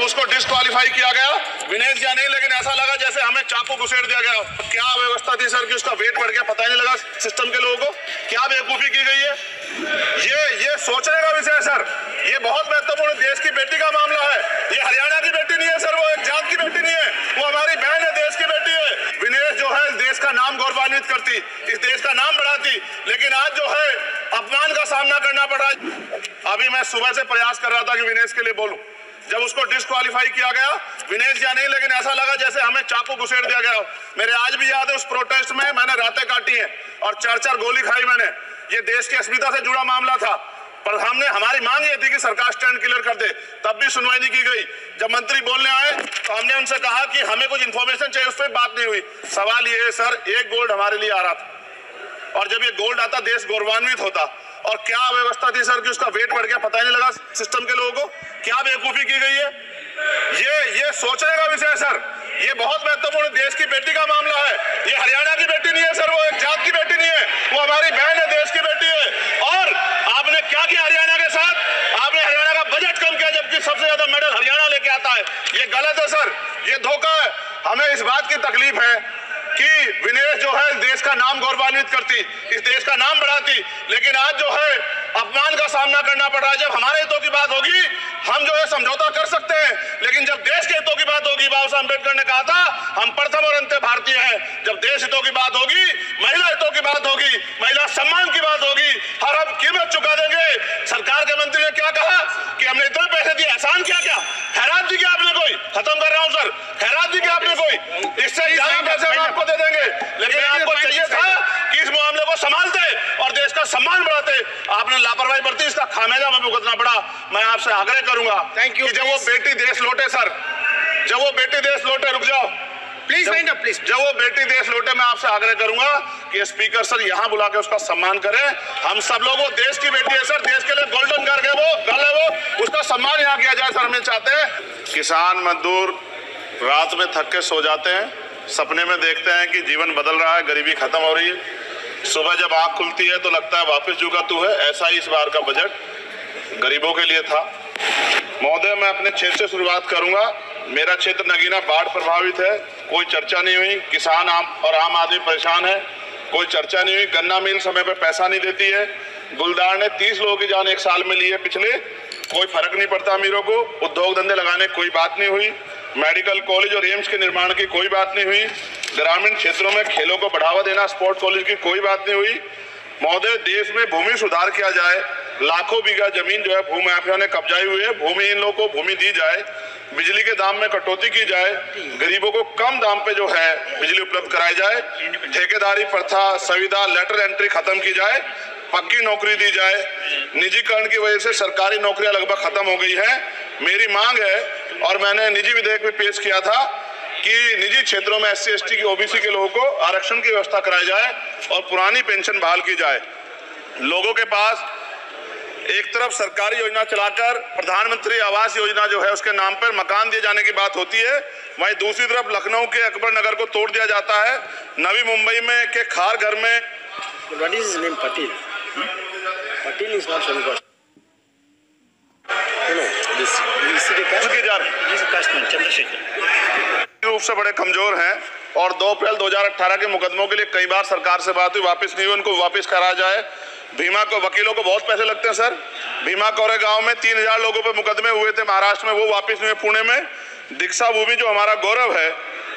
जब उसको डिस्क्वालीफाई किया गया, विनेश जी नहीं, लेकिन ऐसा लगा जैसे हमें चाकू घुसेड़ दिया गया। क्या व्यवस्था थी सर कि उसका वेट बढ़ गया, पता ही नहीं लगा सिस्टम के लोगों को। क्या बेवकूफी की गई है, ये सोचने का विषय है सर। ये बहुत महत्वपूर्ण देश की बेटी का मामला है। ये हरियाणा की बेटी नहीं है सर, वो एक जात की बेटी नहीं है, वो हमारी बहन है, देश की बेटी है। विनेश जो है देश का नाम गौरवान्वित करती, इस देश का नाम बढ़ाती, लेकिन आज जो है अपमान का सामना करना पड़ा। अभी मैं सुबह से प्रयास कर रहा था कि विनेश के लिए बोलूं। जब उसको डिस्क्वालीफाई किया गया, विनेश जी नहीं, लेकिन ऐसा लगा जैसे हमें चाकू घुसेड़ दिया गया। मेरे आज भी याद है उस प्रोटेस्ट में मैंने रातें काटी हैं और 4-4 गोली खाई मैंने। ये देश की अस्मिता से जुड़ा मामला था, पर हमारी मांग ये थी कि सरकार स्टैंड क्लियर कर दे, तब भी सुनवाई नहीं की गई। जब मंत्री बोलने आए तो हमने उनसे कहा कि हमें कुछ इंफॉर्मेशन चाहिए, उस पर बात नहीं हुई। सवाल ये है सर, एक गोल्ड हमारे लिए आ रहा था, और जब ये गोल्ड आता देश गौरवान्वित होता। और क्या व्यवस्था थी सर कि उसका वेट बढ़ गया, पता ही नहीं लगा सिस्टम के लोगों को। क्या बेवकूफी की गई है, ये सोचने का विषय है सर। ये बहुत महत्वपूर्ण देश की बेटी का मामला है। ये हरियाणा की बेटी नहीं है सर, वो एक जात की बेटी नहीं है, वो हमारी बहन है, देश की बेटी है। और आपने क्या किया हरियाणा के साथ, आपने हरियाणा का बजट कम किया, जबकि सबसे ज्यादा मेडल हरियाणा लेके आता है। ये गलत है सर, ये धोखा है। हमें इस बात की तकलीफ है कि विनेश जो है देश का नाम गौरवान्वित करती, इस देश का नाम बढ़ाती, लेकिन आज जो है अपमान का सामना करना पड़ रहा है। जब हमारे हितों की बात होगी हम जो है समझौता कर सकते हैं, लेकिन जब देश के हितों की बात होगी, बाबा साहब अम्बेडकर ने कहा था हम प्रथम और अंत्य भारतीय हैं। जब देश हितों की बात होगी, महिला हितों की बात होगी, महिला सम्मान की बात होगी, हर हम कीमत चुका देंगे। सरकार के मंत्री ने क्या कहा कि हमने इतने पैसे दिए, एहसान किया क्या, खैरात दी क्या आपने कोई, खत्म कर रहा हूं सर, खैरात दी क्या आपने कोई, इससे ज्यादा पैसे हम आपको दे देंगे। लेकिन आपको चाहिए था कि इस मामले को संभालते और देश का सम्मान बढ़ाते, आपने लापरवाही बरती, इसका खामियाजा हमें भुगतना पड़ा। मैं आपसे आग्रह करूंगा कि जब वो बेटी देश लौटे सर, जब वो बेटी देश लौटे, रुक जाओ प्लीज, प्लीज, जब वो बेटी देश लौटे, मैं आपसे आग्रह करूंगा कि स्पीकर सर यहाँ बुला के उसका सम्मान करें। हम सब लोग, वो देश की बेटी है सर, देश के लिए गोल्डन कर गए, वो गल है, वो उसका सम्मान यहाँ किया जाए सर, हमें चाहते हैं। किसान मजदूर रात में थक के सो जाते हैं, सपने में देखते हैं कि जीवन बदल रहा है, गरीबी खत्म हो रही है। सुबह जब आंख खुलती है तो लगता है वापस जुगा तू है। ऐसा ही इस बार का बजट गरीबों के लिए था। महोदय, मैं अपने क्षेत्र से शुरुआत करूंगा। मेरा क्षेत्र नगीना बाढ़ प्रभावित है, कोई चर्चा नहीं हुई। किसान और आम आदमी परेशान है, कोई चर्चा नहीं हुई। गन्ना मिल समय पर पैसा नहीं देती है। गुलदार ने 30 लोगों की जान एक साल में ली है पिछले, कोई फर्क नहीं पड़ता अमीरों को। उद्योग धंधे लगाने की कोई बात नहीं हुई। मेडिकल कॉलेज और एम्स के निर्माण की कोई बात नहीं हुई। ग्रामीण क्षेत्रों में खेलों को बढ़ावा देना, स्पोर्ट कॉलेज की कोई बात नहीं हुई। महोदय, देश में भूमि सुधार किया जाए, लाखों बीघा जमीन जो है भूमाफिया ने कब्जाई हुई है, भूमिहीन लोगों को भूमि दी जाए, बिजली के दाम में कटौती की जाए, गरीबों को कम दाम पे जो है बिजली उपलब्ध कराई जाए, ठेकेदारी प्रथा, संविदा, लेटर एंट्री खत्म की जाए, पक्की नौकरी दी जाए। निजीकरण की वजह से सरकारी नौकरियां लगभग खत्म हो गई हैं। मेरी मांग है, और मैंने निजी विधेयक भी पेश किया था, कि निजी क्षेत्रों में SC ST की OBC के लोगों को आरक्षण की व्यवस्था कराई जाए और पुरानी पेंशन बहाल की जाए। लोगों के पास एक तरफ सरकारी योजना चलाकर प्रधानमंत्री आवास योजना जो है उसके नाम पर मकान दिए जाने की बात होती है, वहीं दूसरी तरफ लखनऊ के अकबर नगर को तोड़ दिया जाता है। नवी मुंबई में के खार घर में Patil is not Shanmuga. रूप से बड़े कमजोर हैं और 2 अप्रैल 2018 के मुकदमों के लिए कई बार सरकार से बात हुई, वापस नहीं हुई। उनको वापस करा जाए। भीमा को वकीलों को बहुत पैसे लगते हैं सर। भीमा कोरे गांव में 3000 लोगों पे मुकदमे हुए थे महाराष्ट्र में, वो वापस नहीं हुए। पुणे में दीक्षा भूमि जो हमारा गौरव है,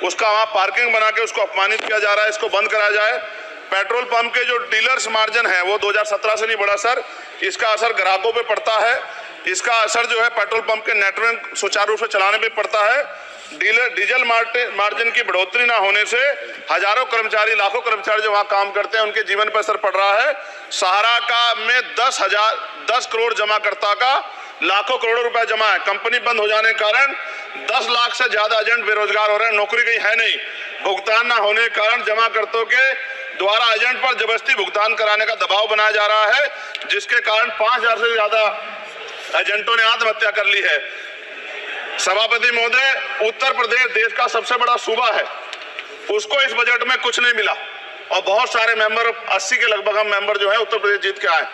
उसका वहाँ पार्किंग बना के उसको अपमानित किया जा रहा है, इसको बंद करा जाए। पेट्रोल पंप के जो डीलर्स मार्जिन है वो 2017 से नहीं बढ़ा सर, इसका असर ग्राहकों पे पड़ता है। इसका असर जो है पेट्रोल पंप के नेटवर्क सुचारू रूप से चलाने पे पड़ता है। डीजल मार्जिन की बढ़ोतरी ना होने से हजारों कर्मचारी, लाखों कर्मचारी जो वहाँ काम करते हैं उनके जीवन पर असर पड़ रहा है। सहारा का में 10 करोड़ जमाकर्ता का लाखों करोड़ों रुपए जमा है। कंपनी बंद हो जाने के कारण 10 लाख से ज्यादा एजेंट बेरोजगार हो रहे हैं, नौकरी कहीं है नहीं। भुगतान ना होने के कारण जमाकर्ताओं के द्वारा एजेंट पर जबरदस्ती भुगतान कराने का दबाव बनाया जा रहा है, जिसके कारण 5000 से ज्यादा एजेंटों ने आत्महत्या कर ली है। सभापति महोदय, उत्तर प्रदेश देश का सबसे बड़ा सूबा है, उसको इस बजट में कुछ नहीं मिला और बहुत सारे मेंबर, 80 के लगभग हम मेंबर जो है उत्तर प्रदेश जीत के आए,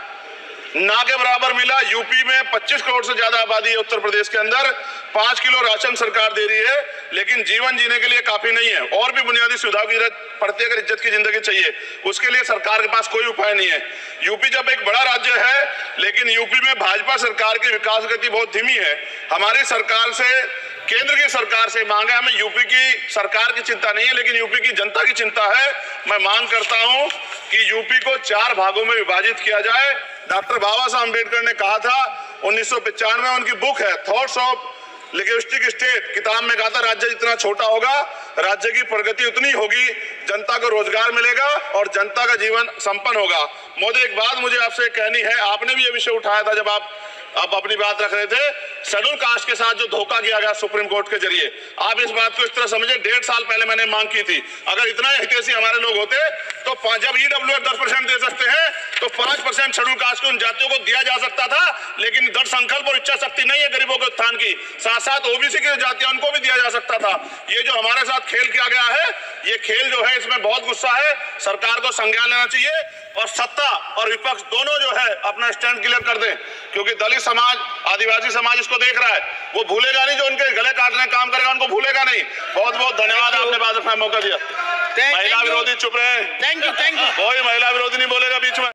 ना के बराबर मिला। यूपी में 25 करोड़ से ज्यादा आबादी है उत्तर प्रदेश के अंदर, 5 किलो राशन सरकार दे रही है, लेकिन जीवन जीने के लिए काफी नहीं है। और भी बुनियादी सुविधाओं की जरूरत पड़ती है। अगर इज्जत की जिंदगी चाहिए, उसके लिए सरकार के पास कोई उपाय नहीं है। यूपी जब एक बड़ा राज्य है, लेकिन यूपी में भाजपा सरकार की विकास गति बहुत धीमी है। हमारी सरकार से, केंद्र की सरकार से मांग है, हमें यूपी की सरकार की चिंता नहीं है, लेकिन यूपी की जनता की चिंता है। मैं मांग करता हूं कि यूपी को 4 भागों में विभाजित किया जाए। डॉक्टर बाबा साहब अम्बेडकर ने कहा था 1995 में, उनकी बुक है थॉट्स ऑफ लिंग्विस्टिक स्टेट, किताब में कहा था राज्य जितना छोटा होगा, राज्य की प्रगति उतनी होगी, जनता को रोजगार मिलेगा और जनता का जीवन संपन्न होगा। मोदी, एक बात मुझे आपसे कहनी है, आपने भी ये विषय उठाया था जब आप अपनी बात रख रहे थे, शेड्यूल कास्ट के साथ जो धोखा किया गया सुप्रीम कोर्ट के जरिए, आप इस बात को इस तरह समझे, 1.5 साल पहले मैंने मांग की थी, अगर इतना हितैषी हमारे लोग होते तो जब ईडब्ल्यूएफ 10% दे सकते हैं तो 5% शेड्यूल कास्ट के उन जातियों को दिया जा सकता था। लेकिन दृढ़ संकल्प और इच्छा शक्ति नहीं है गरीबों के उत्थान की, साथ साथ ओबीसी की जातियां उनको भी दिया जा सकता था। ये जो हमारे साथ खेल किया गया है, ये खेल जो है इसमें बहुत गुस्सा है, सरकार को संज्ञान लेना चाहिए और सत्ता और विपक्ष दोनों जो है अपना स्टैंड क्लियर कर दें, क्योंकि दलित समाज, आदिवासी समाज इसको देख रहा है, वो भूलेगा नहीं, जो उनके गले काटने का काम करेगा उनको भूलेगा नहीं। बहुत बहुत धन्यवाद, आपने बात रखने का मौका दिया। महिला विरोधी चुप रहे, थैंक यू कोई महिला विरोधी नहीं बोलेगा बीच में।